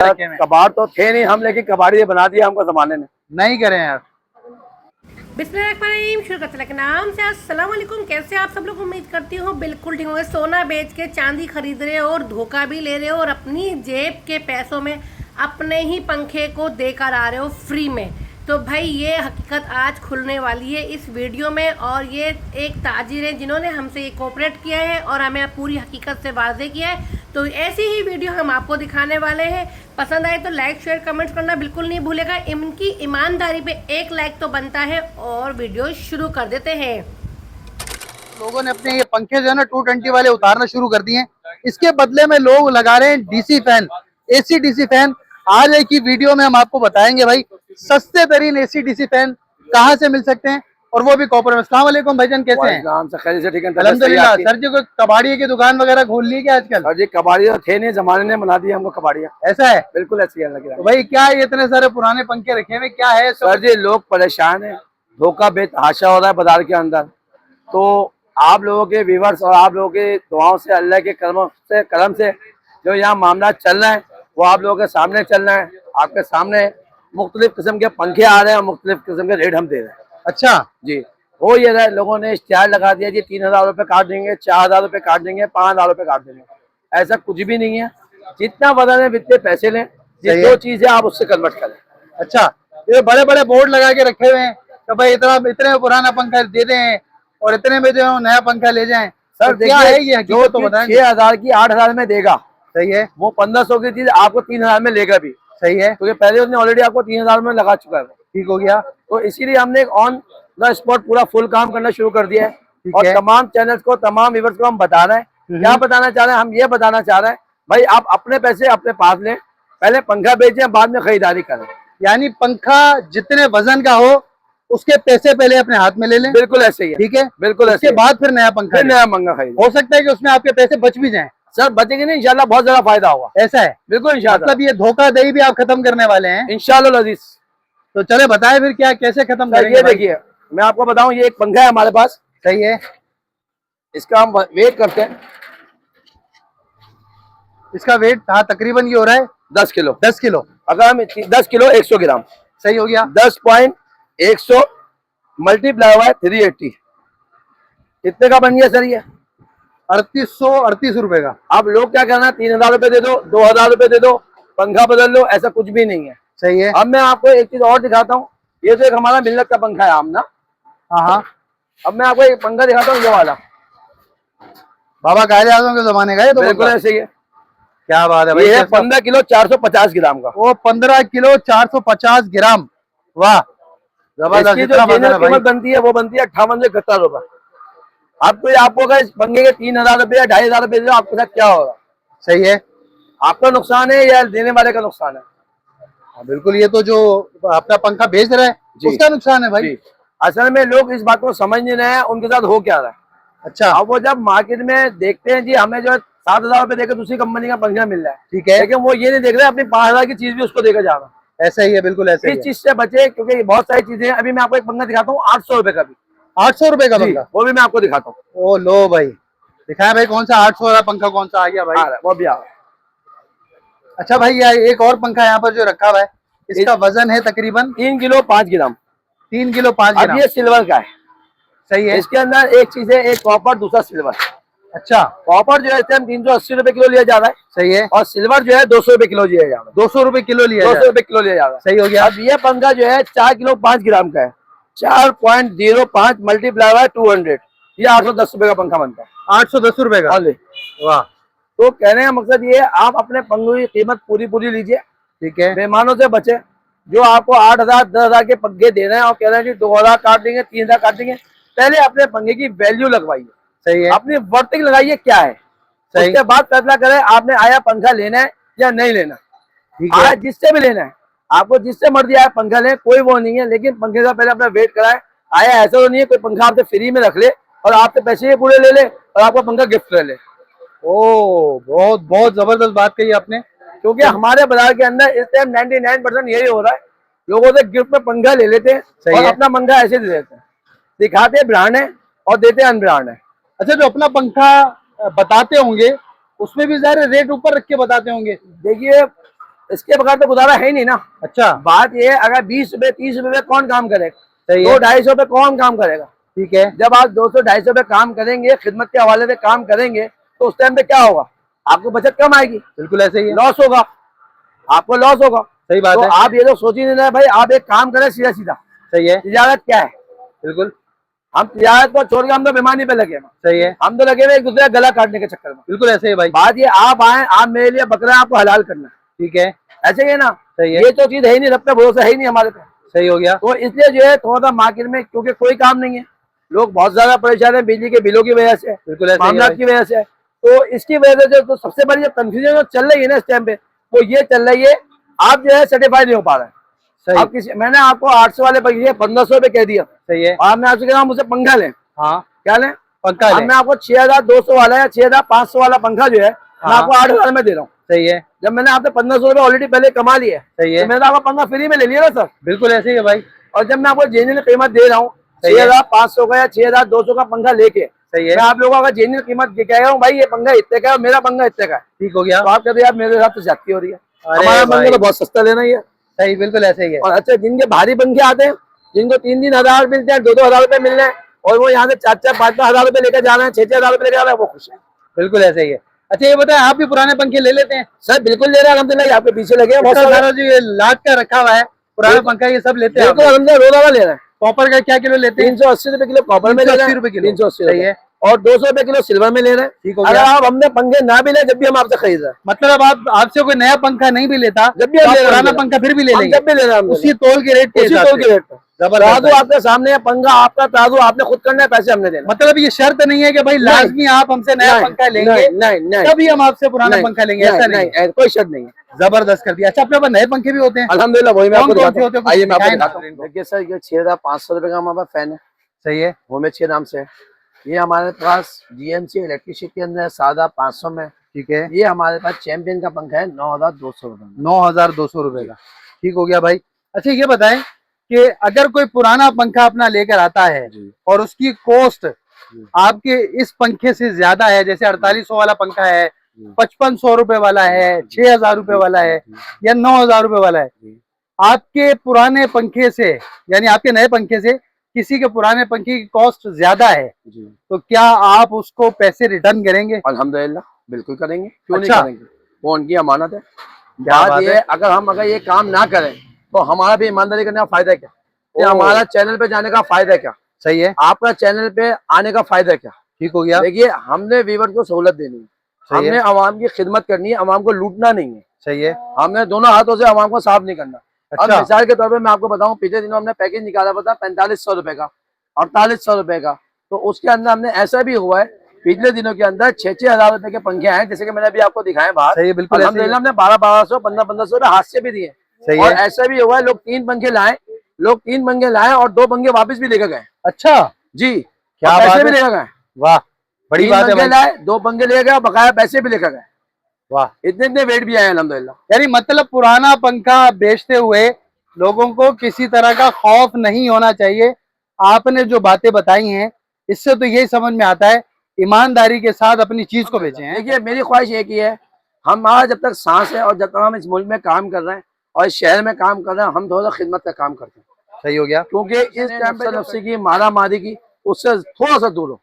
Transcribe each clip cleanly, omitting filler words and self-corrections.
कबाड़ तो थे नहीं हम, लेकिन कबाड़ी बना दिया हमको जमाने ने। नहीं करें यार। बिस्मिल्लाहिर्रहमानिर्रहीम, शुरू करते के नाम से। अस्सलाम वालेकुम, कैसे आप सब लोग? उम्मीद करती हूँ बिल्कुल ठीक होंगे। सोना बेच के चांदी खरीद रहे हो और धोखा भी ले रहे हो और अपनी जेब के पैसों में अपने ही पंखे को देकर आ रहे हो फ्री में। तो भाई ये हकीकत आज खुलने वाली है इस वीडियो में, और ये एक ताजिर है जिन्होंने हमसे ये कोऑपरेट किया है और हमें पूरी हकीकत से वाज़े किया है। तो ऐसी ही वीडियो हम आपको दिखाने वाले हैं। पसंद आए तो लाइक शेयर कमेंट्स करना बिल्कुल नहीं भूलेगा। इनकी ईमानदारी पे एक लाइक तो बनता है। और वीडियो शुरू कर देते हैं। लोगों ने अपने ये पंखे जो है ना 220 वाले उतारना शुरू कर दिए हैं। इसके बदले में लोग लगा रहे हैं DC fan, AC DC fan. आज एक ही वीडियो में हम आपको बताएंगे भाई सस्ते तरीन एसी डीसी फैन कहाँ से मिल सकते हैं, और वो भी कॉपर में। अस्सलाम वालेकुम भाईजान, कैसे हैं? अल्हम्दुलिल्लाह। सर जी कोई कबाड़ी की दुकान वगैरह खोल ली क्या आजकल? सर जी कबाड़ी तो थे नहीं, जमाने ने बना दिया हमको कबाड़ियाँ। ऐसा है? बिल्कुल ऐसी है। तो भाई क्या ये इतने सारे पुराने पंखे रखे हुए क्या है? सर जी लोग परेशान है, धोखा बेतहाशा हो रहा है बाजार के अंदर। तो आप लोगों के व्यूअर्स और आप लोगों के दुआओं से, अल्लाह के करम से जो यहाँ मामला चल रहा है वो आप लोगों के सामने चल रहा है। आपके सामने मुख्तलिफ किस्म के पंखे आ रहे हैं, मुख्तलिफ किस्म के रेट हम दे रहे हैं। अच्छा जी हो ये रहा है, लोगों ने इश्तिहार लगा दिया जी 3000 रुपये काट देंगे, 4000 रुपये काट देंगे, 5000 रुपये काट देंगे। ऐसा कुछ भी नहीं है। जितना वजन है जितने पैसे लें, जिस जो चीज़ है आप उससे कन्वर्ट करें। अच्छा, ये बड़े बड़े बोर्ड लगा के रखे हुए हैं तो भाई इतने पुराना पंखा दे दें और इतने में जो नया पंखा ले जाएं। सर तो क्या है ये जो तो बताएं। 6000 की 8000 में देगा, सही है। वो 1500 की चीज आपको 3000 में लेगा भी। सही है, क्योंकि पहले उसने ऑलरेडी आपको 3000 में लगा चुका है। ठीक हो गया। तो इसीलिए हमने एक ऑन द स्पॉट पूरा फुल काम करना शुरू कर दिया है। और तमाम चैनल्स को, तमाम व्यूअर्स को हम बता रहे हैं। क्या बताना चाह रहे हैं? हम ये बताना चाह रहे हैं भाई आप अपने पैसे अपने पास लें, पहले पंखा बेचें, बाद में खरीदारी करें। यानी पंखा जितने वजन का हो उसके पैसे पहले अपने हाथ में ले लें। बिल्कुल ऐसे ही है। ठीक है, बिल्कुल ऐसे। उसके बाद फिर नया पंखा, नया पंखा खरीद। हो सकता है कि उसमें आपके पैसे बच भी जाएं। सर बचेंगे नहीं, इंशाल्लाह बहुत ज्यादा फायदा होगा। ऐसा है? बिल्कुल इंशाल्लाह। मतलब ये धोखाधड़ी भी आप खत्म करने वाले हैं इंशाल्लाह अजीज। तो चले बताएं फिर क्या कैसे खत्म करेंगे? ये देखिए मैं आपको बताऊं, ये एक पंखा है हमारे पास। सही है। इसका हम वेट करते हैं। इसका वेट हाँ तकरीबन ये हो रहा है 10 किलो। 10 किलो। अगर हम 10 किलो 100 ग्राम। सही हो गया। 10.100 मल्टीप्लाई हुआ है 380। कितने का बन गया सर ये? 3838 रुपए का। अब लोग क्या कहना है 3000 रुपए दे दो, 2000 रुपए दे दो, पंखा बदल लो, ऐसा कुछ भी नहीं है। सही है। अब मैं आपको एक चीज और दिखाता हूँ। ये तो एक हमारा मिल्लत का पंखा है आमना। हाँ। अब मैं आपको एक पंखा दिखाता हूँ, ये वाला बाबा कायदे आज़म के जमाने का है। तो बिल्कुल ऐसे ही है। क्या बात है भाई। ये है 15 किलो 450 ग्राम का। वो 15 किलो 450 ग्राम। वाह जबरदस्त। इसकी जो कीमत बनती है वो बनती है 58 से 71 रुपए। आपको अगर इस पंखे के 3000 रुपए या 2500 रुपए दे, आपके साथ क्या होगा? सही है। आपका नुकसान है या देने वाले का नुकसान है? बिल्कुल, ये तो जो अपना पंखा बेच रहा है उसका नुकसान है भाई। असल में लोग इस बात को समझ नहीं रहे हैं उनके साथ हो क्या रहा है। अच्छा, अब वो जब मार्केट में देखते हैं जी हमें जो 7000 रुपए देकर दूसरी कंपनी का पंखा मिल रहा है, ठीक है, लेकिन वो ये नहीं देख रहे अपनी 5000 की चीज भी उसको देकर जा रहा है। ऐसा ही है, बिल्कुल ऐसा ही इस चीज से बचे, क्योंकि बहुत सारी चीजें हैं। अभी मैं आपको एक पंखा दिखाता हूँ 800 रुपए का भी। 800 रुपए का पंखा? वो भी मैं आपको दिखाता हूँ। ओ लो भाई, दिखाया भाई कौन सा 800 वाला पंखा कौन सा आ गया भाई? वो भी आ रहा है। अच्छा भाई, एक और पंखा यहाँ पर जो रखा हुआ है, इसका वजन है तकरीबन 3 किलो 5 ग्राम। 3 किलो 5 ग्राम। ये सिल्वर का है। सही है। इसके अंदर एक चीज है, एक कॉपर, दूसरा सिल्वर। अच्छा, कॉपर जो है 380 रुपए किलो लिया जा रहा है। सही है। और सिल्वर जो है 200 रुपए किलो लिया जा रहा है। 200 रुपए किलो लिया 200 रुपए किलो लिया जा रहा है। सही हो गया। अब ये पंखा जो है 4 किलो 5 ग्राम का है। 4.05 मल्टीप्लाई हुआ 200, ये 810 रुपए का पंखा बनता है। 810 रुपए का? वाह। तो कहने का मकसद ये है, आप अपने पंखों की कीमत पूरी लीजिए। ठीक है। बेईमानों से बचे जो आपको 8000 10,000 के पंखे दे रहे हैं और कह रहे हैं कि 2000 काट देंगे, 3000 काट देंगे। पहले अपने पंखे की वैल्यू लगवाइए। सही है। अपनी वर्थिंग लगाइए क्या है, उसके बाद फैसला करें आपने आया पंखा लेना है या नहीं लेना। आया जिससे भी लेना है, आपको जिससे मर्जी आया पंखा लें, कोई वो नहीं है, लेकिन पंखे का पहले अपना वेट कराए। आया ऐसा तो नहीं है कोई पंखा आपसे फ्री में रख ले और आपसे पैसे ही पूरे ले ले और आपका पंखा गिफ्ट ले ले। ओ बहुत बहुत जबरदस्त बात कही आपने। क्योंकि हमारे बाजार के अंदर इस टाइम 99% यही हो रहा है, लोगों से गिफ्ट में पंखा ले लेते हैं और अपना पंखा ऐसे दे देते हैं, दिखाते ब्रांड है और देते अनब्रांड है। अच्छा, जो अपना पंखा बताते होंगे उसमें भी ज़ाहिर रेट ऊपर रख के बताते होंगे। देखिए इसके बगैर तो गुजारा है ही नहीं ना। अच्छा, बात ये है, अगर 20 रुपए 30 रुपए कौन काम करेगा, सही है, 200-250 रुपए कौन काम करेगा। ठीक है, जब आप 200-250 रुपए काम करेंगे, खिदमत के हवाले से काम करेंगे, तो उस टाइम पे क्या होगा, आपको बचत कम आएगी, बिल्कुल ऐसे ही है, लॉस होगा, आपको लॉस होगा। सही बात तो है, आप ये लोग सोच ही नहीं रहे भाई। आप एक काम करें सीधा सीधा, सही है, तिजारत क्या है, बिल्कुल हम तिजारत को छोड़ के हम तो बेईमानी पे लगे हैं। सही है, हम तो लगे हुए एक दूसरे का गला काटने के चक्कर में। बिल्कुल ऐसे ही भाई, बात ये, आप आए, आप मेरे लिए बकरा आपको हलाल करना है, ठीक है, ऐसे ही है ना। सही है, ये तो चीज है ही नहीं, रब पे भरोसा है ही नहीं हमारे पे। सही हो गया, तो इसलिए जो है थोड़ा सा मार्केट में, क्योंकि कोई काम नहीं है, लोग बहुत ज्यादा परेशान है बिजली के बिलों की वजह से, बिल्कुल ऐसे ही है मामला भाई, की वजह से। तो इसकी वजह से तो सबसे बड़ी जो कंफ्यूजन जो चल रही है ना इस टाइम पे, वो ये चल रही है, आप जो है सर्टिफाइड नहीं हो पा रहे हैं। सही, अब किसी, मैंने आपको 800 वाले पंखे 1500 रुपए कह दिया, सही है, और मैं आपसे कह रहा हूँ मुझसे पंखा लें, हाँ, क्या लें, पंखा अब ले, मैं आपको 6200 वाला या 6500 वाला पंखा जो है मैं हाँ। आपको 8000 में दे रहा हूँ। सही है, जब मैंने आपसे 1500 रुपए ऑलरेडी पहले कमा लिए, सही है, तो मैंने आपको पंखा फ्री में ले लिया ना सर। बिल्कुल ऐसे ही है भाई, और जब मैं आपको जेन्युइन कीमत दे रहा हूँ, सही है। 6500 का या 6200 का पंखा लेके, सही है, मैं आप लोगों का जेन्युइन कीमत कह रहा हूँ भाई, ये पंखा इतने का है और मेरा पंखा इतने का है, ठीक हो गया, तो आप कहते यार मेरे साथ तो ज्यादती हो रही है, अरे हमारा भाई। पंखा तो बहुत सस्ता लेना ही है। सही, बिल्कुल ऐसे ही है, और अच्छा, जिनके भारी पंखे आते हैं, जिनको 3-3 हजार मिलते हैं, 2-2 हजार रुपए मिल रहे हैं, और वो यहाँ से 4-4 5-5 हजार रुपए लेकर जा रहे हैं, 6-6 हजार रुपए लेकर जा रहे हैं, वो खुश है। बिल्कुल ऐसे ही है। अच्छा ये बताएं, आप भी पुराने पंखे ले लेते हैं? सर बिल्कुल ले रहे हैं, अलहमदुलिल्लाह, आपके पीछे लगे हैं बहुत इतना सारे। सारा जो ये लाख का रखा हुआ है पुराना पंखा, ये सब लेते हैं आप? बिल्कुल अलहमदुलिल्लाह, रोजाना ले रहे हैं। कॉपर का क्या किलो लेते हैं? 380 रुपए किलो कॉपर में ले रहे 380 हैं, रुपए किलो, 380 सही है, और 200 रुपए किलो सिल्वर में ले रहे हैं। ठीक हो अगर गया। आप हमने पंखे ना भी ले, जब भी हम आपसे खरीद रहे हैं, मतलब आप आपसे कोई नया पंखा नहीं भी लेता, जब भी तो हम आप ले रहे हैं, पुराना पंखा फिर भी ले हम लेंगे जब भी ले रहे हैं, उसी तोल के रेट के उसी हिसाब तोल से। के रेट पर। जबरदस्त तराजू है। आपके सामने है, पंखा आपका, तराजू आपने खुद करना है, पैसे हमने देना। मतलब ये शर्त नहीं है कि भाई लाजमी आप हमसे नया नहीं, पंखा लेंगे नहीं, नहीं, तभी हम आपसे पुराना नहीं, पंखा लेंगे, ऐसा नहीं है। कोई शर्त नहीं है। जबरदस्त कर दिया। अच्छा अपने पास नए पंखे भी होते हैं? अल्हम्दुलिल्लाह, वही मैं कौन आपको कौन से दिखाता होते हैं? हूँ। आइए मैं आपको दिखाएं ना। दिखाता हूँ। देखिए सर, ये 6500 रुपए का हमारे पास फैन है, सही है, वो में 6 नाम से है। ये हमारे पास GMC इलेक्ट्रिसिटी के अंदर सादा 500 में। ठीक है, ये हमारे पास चैंपियन का पंखा है 9200 रुपए में। 9200 रुपए का, ठीक हो गया भाई। अच्छा ये बताएं कि अगर कोई पुराना पंखा अपना लेकर आता है और उसकी कॉस्ट आपके इस पंखे से ज्यादा है, जैसे 4800 वाला पंखा है, 5500 रुपए वाला है, 6000 रुपए वाला है या 9000 रुपए वाला है, आपके पुराने पंखे से यानी आपके नए पंखे से किसी के पुराने पंखे की कॉस्ट ज्यादा है, तो क्या आप उसको पैसे रिटर्न करेंगे? अल्हम्दुलिल्लाह बिल्कुल करेंगे, क्यों अच्छा। नहीं करेंगे, वो उनकी अमानत है। क्या बात बात ये है? अगर ये काम ना करें तो हमारा भी ईमानदारी करने का फायदा क्या, ये ओह। हमारा चैनल पे जाने का फायदा क्या, सही है, आपका चैनल पे आने का फायदा क्या। ठीक हो गया, देखिए, हमने व्यूअर को सहूलत देनी है, सही है, हमने आवाम की खिदमत करनी है, आवाम को लूटना नहीं है, सही है, हमने दोनों हाथों से आवाम को साफ नहीं करना। अब अच्छा, मिसाल के तौर पे मैं आपको बताऊं, पिछले दिनों हमने पैकेज निकाला था 4500 रुपए का, 4800 रुपए का, तो उसके अंदर हमने ऐसा भी हुआ है, पिछले दिनों के अंदर 6-6 हजार रुपए के पंखे आए, जैसे कि मैंने अभी आपको दिखाए बाहर। सही है, बिल्कुल ऐसे ही है। अल्हम्दुलिल्लाह हमने 1200-1200, 1500 रुपए हाथ से भी दिए। सही और है, ऐसा भी हुआ है, लोग 3 पंखे लाए और 2 पंखे वापस भी लेकर गए। अच्छा, जी, क्या और बात पैसे है? भी लेकर गए। वाह, बड़ी 3 बात है पंखे भाई, लाए, 2 पंखे लेकर गए, बकाया पैसे भी लेकर गए। वाह। इतने वेट भी आए अल्हम्दुलिल्लाह। यानी मतलब पुराना पंखा बेचते हुए लोगों को किसी तरह का खौफ नहीं होना चाहिए। आपने जो बातें बताई हैं इससे तो यही समझ में आता है ईमानदारी के साथ अपनी चीज को बेचें हैं। देखिए, मेरी ख्वाहिश एक ही है, हमारा जब तक सांस है और जब तक हम इस मुल्क में काम कर रहे हैं और इस शहर में काम कर रहे हैं, हम थोड़ा खिदमत का काम करते हैं। सही हो गया, क्योंकि इस टाइम पे नफ्सी की, मारा मारी की, उससे थोड़ा सा दूर हो।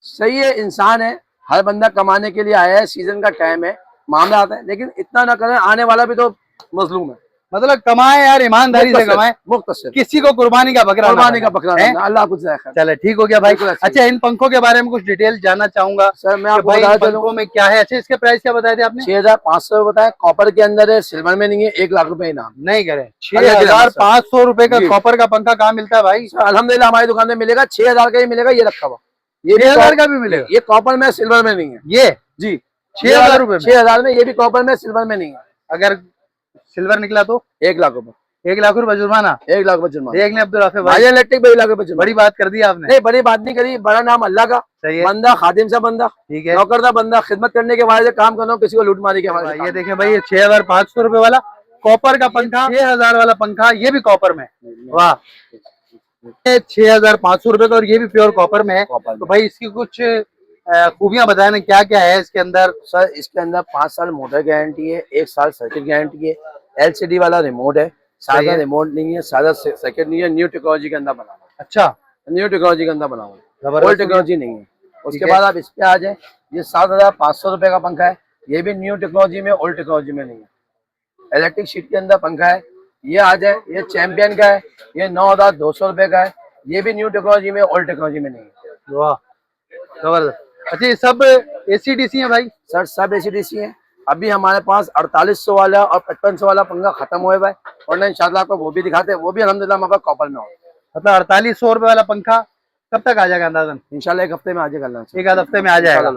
सही है, इंसान है, हर बंदा कमाने के लिए आया है, सीजन का टाइम है, मामला आता है, लेकिन इतना ना करें, आने वाला भी तो मजलूम है। मतलब कमाए यार, ईमानदारी से कमाए, मुख्तसर किसी को कुर्बानी का बकरा ना कुर्बानी का बनाए, बकरा हैं? ना, अल्लाह कुछ खैर। चले ठीक हो गया भाई। बिल्कुल ऐसे ही। अच्छा इन पंखों के बारे में कुछ डिटेल जानना चाहूंगा सर मैं कि आपको भाई बता इन चलूं, पंखों में क्या है। अच्छा इसके प्राइस क्या बताए थे आपने? 6500 बताया, कॉपर के अंदर है, सिल्वर में नहीं है, 1 लाख रुपए इनाम। नहीं करे, अल्लाह के रहमत से। 6500 रुपए का जी। कॉपर का पंखा कहाँ मिलता है भाई? अल्हम्दुलिल्लाह हमारी दुकान में मिलेगा, 6000 का ही मिलेगा, ये रखा हुआ, ये 6000 का भी मिलेगा? ये कॉपर में, सिल्वर में नहीं है। ये जी, 6000 रुपए में? 6000 में, ये भी कॉपर में, सिल्वर में नहीं है। अगर सिल्वर निकला तो 1 लाख रुपए, 1 लाख रुपए जुर्माना। 1 लाख रुपए जुर्माना। देख लें अब्दुल राफे भाई, भाई इलेक्ट्रिक पे 1 लाख रुपए जुर्माना। बड़ी बात कर दी आपने। नहीं, बड़ी बात नहीं करी, बड़ा नाम अल्लाह का, सही है, बंदा खादिम सा बंदा, ठीक है। नौकर सा बंदा, खिदमत करने के हवाले से काम करना, किसी को लूट मारी के हवाले से ये काम देखें भाई, ये 6500 रुपए वाला कॉपर का पंखा, 6000 वाला पंखा, ये भी कॉपर में। वाह, 6500 रुपए का और ये भी प्योर कॉपर में है। कॉपर में। तो भाई इसकी कुछ खूबियां बताएं ना, क्या क्या है इसके अंदर। सर इसके अंदर 5 साल मोटर गारंटी है, 1 साल सर्किट गारंटी है, LCD वाला रिमोट है, सही सादा है। रिमोट नहीं है, सादा सर्किट नहीं है, न्यू टेक्नोलॉजी के अंदर बना हुआ अच्छा, है, न्यू टेक्नोलॉजी के अंदर बना हुआ है, जबरदस्त ओल्ड हो गया। टेक्नोलॉजी नहीं है। ठीक उसके है। बाद आप इस पे आ जाए, ये 7,500 रुपए का पंखा है, ये भी न्यू टेक्नोलॉजी में, ओल्ड टेक्नोलॉजी में नहीं है। इलेक्ट्रिक शीट के अंदर पंखा है, ये आ जाए, ये चैंपियन का है, ये 9,200 रुपए का है, ये भी न्यू टेक्नोलॉजी में, ओल्ड टेक्नोलॉजी में नहीं है। वाह, जबरदस्त। अच्छा, ये सब AC/DC है भाई? सर सब ACDC है। अभी हमारे पास 4800 वाला और 5500 वाला पंखा खत्म हुए हुआ है, वरना इंशाल्लाह आपको वो भी दिखाते हैं, वो भी अल्हम्दुलिल्लाह हमारे पास कॉपर में हो। मतलब 4800 रुपए वाला पंखा कब तक आ जाएगा अंदाजन? इंशाल्लाह एक हफ्ते में आज करना है। एक आध हफ्ते में आ जाएगा।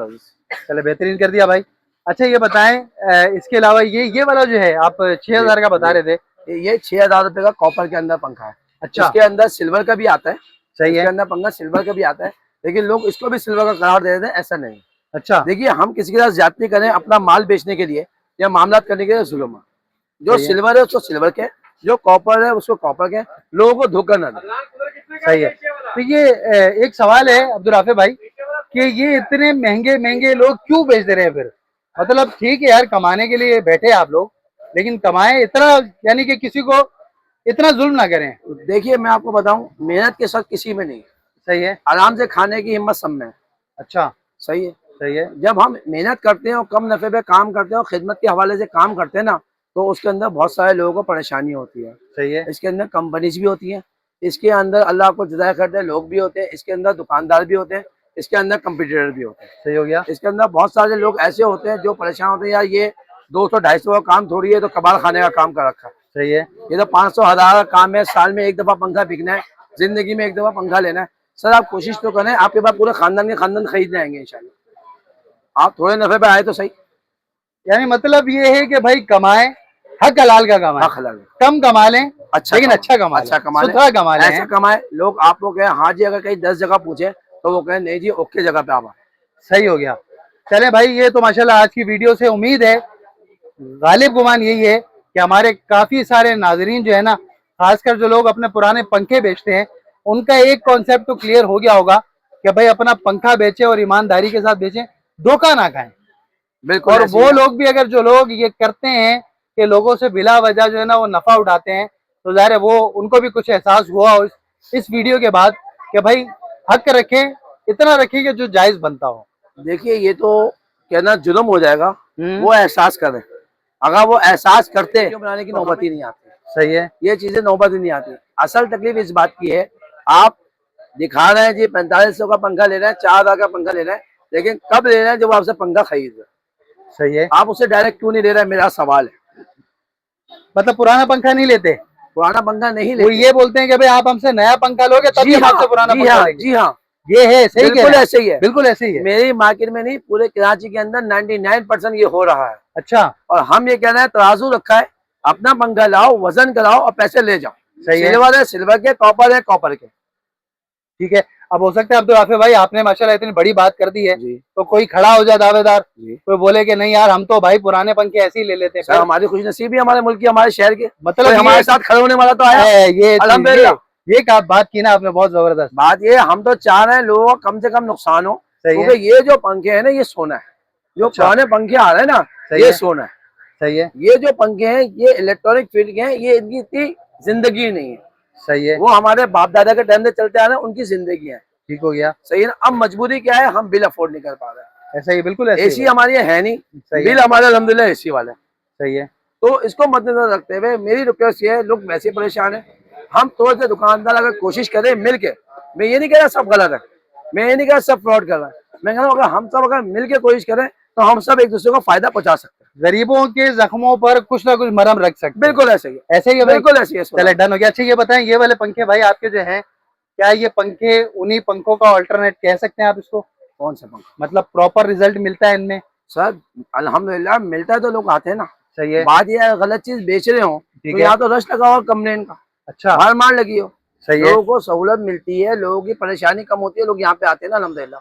चले, बेहतरीन कर दिया भाई। अच्छा, ये बताएं इसके अलावा ये वाला जो है आप 6000 का बता रहे थे। ये 6000 रुपए का कॉपर के अंदर पंखा है। अच्छा, इसके अंदर सिल्वर का भी आता है, सही इसके है। अंदर पंखा सिल्वर का भी आता है, लेकिन लोग इसको भी सिल्वर का करार दे देते हैं, ऐसा नहीं। अच्छा, देखिए, हम किसी के साथ ज्यादती करें अपना माल बेचने के लिए या मामला करने के लिए जुल्म है। जो सही है। सिल्वर है उसको सिल्वर के, जो कॉपर है उसको कॉपर के, लोगों को धोखा ना दे। सही है। तो ये एक सवाल है अब्दुल राफे भाई कि ये इतने महंगे महंगे लोग क्यों बेच दे रहे हैं फिर? मतलब ठीक है यार, कमाने के लिए बैठे आप लोग, लेकिन कमाए इतना, यानी कि किसी को इतना जुल्म ना करें। देखिए, मैं आपको बताऊं, मेहनत के साथ किसी में नहीं, सही है। आराम से खाने की हिम्मत सब में है। अच्छा, सही है। सही है। जब हम मेहनत करते हैं और कम नफे पे काम करते हैं और खिदमत के हवाले से काम करते हैं ना, तो उसके अंदर बहुत सारे लोगों को परेशानी होती है। सही है। इसके अंदर कंपनीज भी होती हैं, इसके अंदर अल्लाह को जुदा करते लोग भी होते हैं, इसके अंदर दुकानदार भी होते हैं, इसके अंदर कंपटीटर भी होते हैं। सही हो गया। इसके अंदर बहुत सारे लोग ऐसे होते हैं जो परेशान होते हैं, यार ये 200-250 का काम थोड़ी है, तो कबाड़ खाने का काम कर रखा है। सही है। ये तो 500-1000 का काम है, साल में एक दफा पंखा बिकना है, जिंदगी में एक दफा पंखा लेना है। सर आप कोशिश तो करें, आपके पास पूरे खानदान के खानदान खरीद जाएंगे इंशाल्लाह। आप थोड़े नफे पे आए तो सही। यानी मतलब ये है कि भाई कमाए, हक हलाल का कमाए, हाँ खला कम कमा लें, अच्छा लेकिन अच्छा कमा अच्छा लें, कमा लें, सुथरा कमा लें। ऐसा कमाए। लोग आप लोग कहें हाँ जी, अगर कहीं 10 जगह पूछे तो वो कहें नहीं जी, ओके जगह पे आप आए। सही हो गया। चले भाई, ये तो माशाल्लाह आज की वीडियो से उम्मीद है, गालिब गुमान यही है कि हमारे काफी सारे नाजरीन जो है ना, खासकर जो लोग अपने पुराने पंखे बेचते हैं, उनका एक कॉन्सेप्ट तो क्लियर हो गया होगा कि भाई अपना पंखा बेचे और ईमानदारी के साथ बेचें, धोखा ना खाएं। बिल्कुल। और वो लोग भी, अगर जो लोग ये करते हैं कि लोगों से बिला वजह जो है ना वो नफा उठाते हैं, तो ज़ाहिर है वो उनको भी कुछ एहसास हुआ हो इस वीडियो के बाद कि भाई हक रखें, इतना रखें कि जो जायज बनता हो। देखिए, ये तो कहना जुल्म हो जाएगा, वो एहसास करें। अगर वो एहसास करते वीडियो बनाने की नौबत ही नहीं आती। सही है। ये चीजें नौबत ही नहीं आती। असल तकलीफ इस बात की है, आप दिखा रहे हैं जी 4500 का पंखा ले रहे हैं, 4000 का पंखा ले रहे हैं, लेकिन कब ले रहे हैं जब आपसे पंखा खरीद रहे हैं। सही है। आप उसे डायरेक्ट क्यों नहीं ले रहे हैं, मेरा सवाल है। मतलब पुराना पंखा नहीं लेते, पुराना पंखा नहीं वो लेते। ये बोलते हैं कि भाई आप हमसे नया पंखा लोगे तभी हम आपसे पुराना पंखा लेंगे। जी हाँ, ये है, सही कह बिल्कुल रहे हैं। ऐसे ही है, बिल्कुल ऐसे ही है। मेरी मार्केट में नहीं, पूरे कराची के अंदर 99% ये हो रहा है। अच्छा, और हम ये कह रहे हैं, तराजू रखा है, अपना पंखा लाओ, वजन कराओ और पैसे ले जाओ। सही है। सिल्वर है सिल्वर के, कॉपर है कॉपर के। ठीक है। अब हो सकता है अब्दुल राफे भाई, आपने माशाल्लाह इतनी बड़ी बात कर दी है, जी तो कोई खड़ा हो जाए दावेदार, जी। कोई बोले कि नहीं यार हम तो भाई पुराने पंखे ऐसे ही ले लेते सर हैं। हमारी खुश नसीबी है, हमारे मुल्क की, हमारे शहर के, मतलब कोई हमारे ये साथ खड़े होने वाला तो आया। ये अल्हम्दुलिल्लाह। ये का बात की ना आपने, बहुत जबरदस्त बात ये, हम तो चाह रहे हैं लोगों को कम से कम नुकसान हो, सही है। क्योंकि ये जो पंखे हैं ना, ये सोना है। जो अच्छा। पुराने पंखे आ रहे हैं ना, सही ये है। सोना है। सही है। ये जो पंखे हैं, ये इलेक्ट्रॉनिक फील्ड के हैं, ये इनकी इतनी जिंदगी नहीं है। सही है। वो हमारे बाप दादा के टाइम से चलते आ रहे हैं, उनकी जिंदगी है। ठीक हो गया। सही है ना। अब मजबूरी क्या है, हम बिल अफोर्ड नहीं कर पा रहे हैं। ऐसा ही, बिल्कुल ऐसे एसी हमारी है नहीं, सही बिल है। हमारे अल्हम्दुलिल्लाह एसी वाले। सही है। तो इसको मद्देनजर रखते हुए मेरी रिक्वेस्ट ये है, लोग वैसे परेशान है, हम थोड़े से दुकानदार अगर कोशिश करें मिल के, मैं ये नहीं कह रहा सब गलत है, मैं ये नहीं कह रहा सब फ्रॉड कर रहा है, मैं कह रहा हूँ अगर हम सब अगर मिल के कोशिश करें तो हम सब एक दूसरे को फायदा पहुंचा सकते हैं। गरीबों के जख्मों पर कुछ ना कुछ मरहम रख सकते हैं। बिल्कुल ऐसे ही, ऐसे ही है भाई। बिल्कुल ऐसे ही है। चले, डन हो गया। अच्छा, ये बताएं, ये वाले पंखे भाई आपके जो हैं, क्या ये पंखे उन्हीं पंखों का अल्टरनेट कह सकते हैं आप इसको? कौन सा पंखा? मतलब प्रॉपर रिजल्ट मिलता है इनमें? सर अल्हम्दुलिल्लाह मिलता है तो लोग आते हैं ना। सही है। बात ये है, गलत चीज बेच रहे हो ठीक तो है। यहाँ तो रश लगा हो कंप्लेन का, अच्छा, मार मार लगी हो। सही है। लोगों को सहूलत मिलती है, लोगों की परेशानी कम होती है, लोग यहाँ पे आते हैं ना अल्हम्दुलिल्लाह।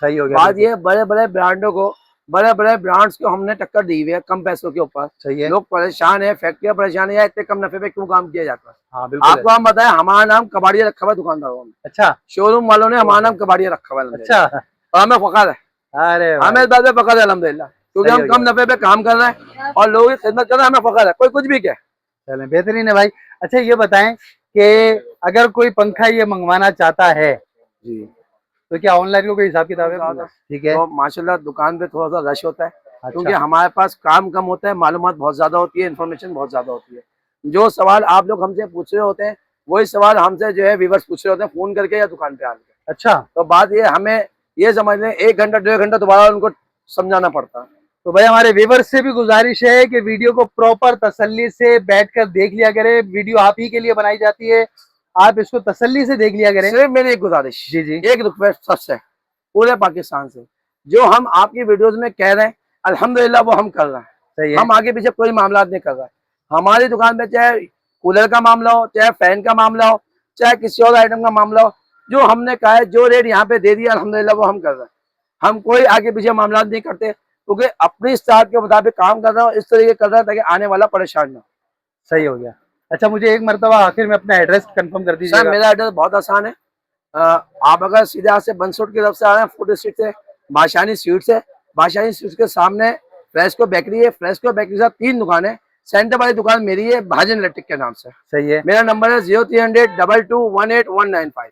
सही हो गया। बात ये, बड़े बड़े ब्रांडों को, बड़े बड़े ब्रांड्स को हमने टक्कर दी हुई है कम पैसों के ऊपर। सही है। लोग परेशान है, फैक्ट्रियां परेशान है, इतने कम नफे पे क्यों काम किया जाता है? हाँ बिल्कुल। आपको हम बताएं, हमारा नाम कबाड़िया रखा हुआ है दुकानदारों में। अच्छा, शोरूम वालों ने हमारा नाम कबाड़िया रखा हुआ है। अच्छा। और हमें फखर है। अरे भाई, हमें इस बात पे फख्र है अल्हम्दुलिल्लाह, क्योंकि सही हम हो कम नफे पे काम कर रहे हैं और लोगों की खिदमत कर रहे हैं, हमें फख्र है, कोई कुछ भी क्या। चलें बेहतरीन है भाई। अच्छा ये बताएं कि अगर कोई पंखा ये मंगवाना चाहता है जी तो क्या ऑनलाइन को कोई हिसाब किताब है? ठीक है। तो माशाल्लाह दुकान पे थोड़ा सा रश होता है, क्योंकि अच्छा, हमारे पास काम कम होता है, मालूमात बहुत ज्यादा होती है, इन्फॉर्मेशन बहुत ज्यादा होती है। जो सवाल आप लोग हमसे पूछ रहे होते हैं वही सवाल हमसे जो है व्यूअर्स पूछ रहे होते हैं फोन करके या दुकान पे आके। अच्छा। तो बात ये हमें ये समझ लें 1 घंटा 1.5 घंटा दोबारा उनको समझाना पड़ता है। तो भाई हमारे व्यूवर्स से भी गुजारिश है कि वीडियो को प्रॉपर तसल्ली से बैठकर देख लिया करें। वीडियो आप ही के लिए बनाई जाती है, आप इसको तसल्ली से देख लिया करें। सिर्फ मेरी एक गुजारिश, जी जी, एक रिक्वेस्ट सबसे पूरे पाकिस्तान से, जो हम आपकी वीडियोस में कह रहे हैं अल्हम्दुलिल्लाह वो हम कर रहे हैं। सही है। हम आगे पीछे कोई मामला नहीं कर रहे हैं। हमारी दुकान पे चाहे कूलर का मामला हो, चाहे फैन का मामला हो, चाहे किसी और आइटम का मामला हो, जो हमने कहा है, जो रेट यहाँ पे दे दिया अल्हम्दुलिल्लाह वो हम कर रहे हैं। हम कोई आगे पीछे मामला नहीं करते, क्योंकि अपनी स्टार्ट के मुताबिक काम कर रहा हूँ, इस तरीके कर रहा है ताकि आने वाला परेशान ना हो। सही हो गया। अच्छा मुझे एक मरतबा आखिर में अपना एड्रेस कंफर्म कर सर दीजिएगा। मेरा एड्रेस बहुत आसान है। आप अगर सीधे हाथ से बंसोट की तरफ से आ रहे हैं, फूड स्ट्रीट से बादशाही स्वीट से, बादशाही स्वीट के सामने फ्रेस्को बेकरी है, फ्रेस्को बेकरी के साथ 3 दुकानें, सेंटर वाली दुकान मेरी है भाजन इलेक्ट्रिक के नाम से। सही है, मेरा नंबर है 0300221818।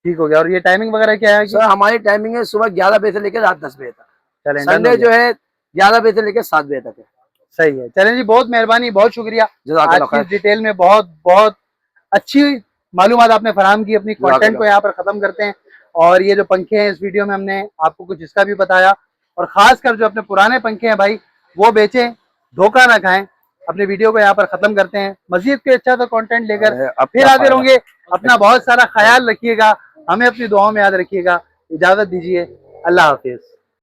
ठीक हो गया। और ये टाइमिंग वगैरह क्या है? सर हमारी टाइमिंग है सुबह 11 बजे से लेकर रात 10 बजे तक। चलें डन हो संडे जो गया। है 11 बजे से लेकर 7 बजे तक है। सही है। चलें जी, बहुत मेहरबानी, बहुत शुक्रिया। आज जज़ाकल्लाह की खैर। इस डिटेल में बहुत बहुत अच्छी मालूमात आपने फराहम की। अपनी कंटेंट को यहाँ पर खत्म करते हैं। और ये जो पंखे हैं इस वीडियो में हमने आपको कुछ इसका भी बताया, और खास कर जो अपने पुराने पंखे हैं भाई वो बेचें, धोखा ना खाएं। अपने वीडियो को यहाँ पर खत्म करते हैं। मजीद कोई अच्छा सा कंटेंट लेकर अब फिर क्या हाजिर फायदा। होंगे। अपना बहुत सारा ख्याल रखिएगा, हमें अपनी दुआओं में याद रखिएगा। इजाजत दीजिए, अल्लाह हाफिज।